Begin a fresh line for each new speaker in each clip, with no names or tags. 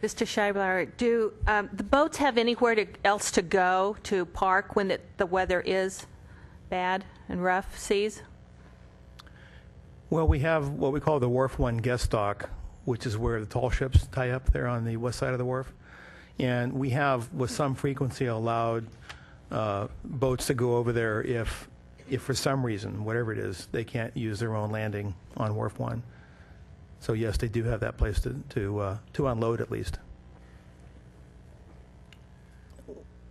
Mr. Scheibler, do the boats have anywhere else to go to park when the weather is bad and rough seas?
Well, we have what we call the Wharf 1 guest dock, which is where the tall ships tie up there on the west side of the wharf. And we have, with some frequency, allowed boats to go over there if for some reason, whatever it is, they can't use their own landing on Wharf 1. So yes, they do have that place to unload at least.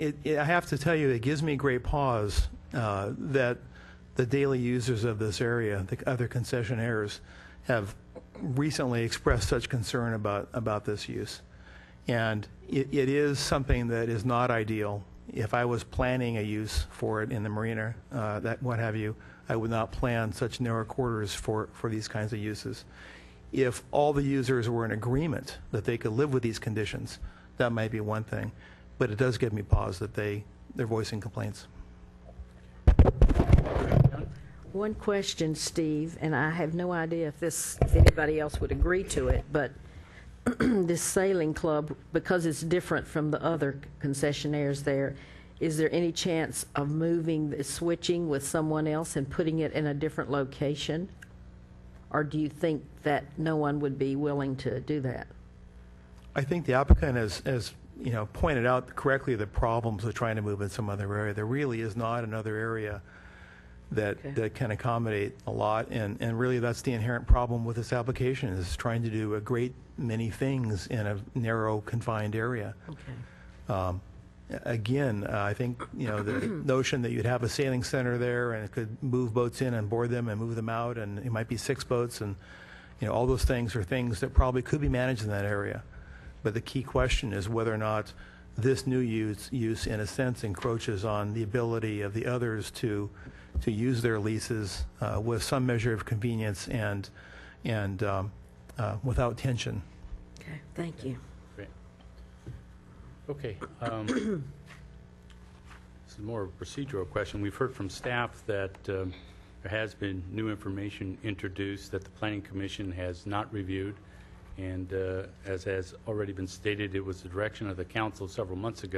I have to tell you, it gives me great pause that the daily users of this area, the other concessionaires, have recently expressed such concern about this use. And it is something that is not ideal. If I was planning a use for it in the marina, that what have you, I would not plan such narrow quarters for these kinds of uses. If all the users were in agreement that they could live with these conditions, that might be one thing. But it does give me pause that they're voicing complaints.
One question, Steve, and I have no idea if anybody else would agree to it, but this sailing club, because it's different from the other concessionaires there, is there any chance of switching with someone else and putting it in a different location? Or do you think that no one would be willing to do that?
I think the applicant has pointed out correctly the problems of trying to move in some other area. There really is not another area that can accommodate a lot, and really that's the inherent problem with this application, is trying to do a great many things in a narrow, confined area.
Okay.
Again, I think the notion that you'd have a sailing center there and it could move boats in and board them and move them out, and it might be 6 boats, and all those things are things that probably could be managed in that area. But the key question is whether or not this new use in a sense encroaches on the ability of the others to use their leases with some measure of convenience and without tension.
Okay, thank you.
Great. Okay. This is more of a procedural question. We've heard from staff that there has been new information introduced that the Planning Commission has not reviewed. And as has already been stated, it was the direction of the council several months ago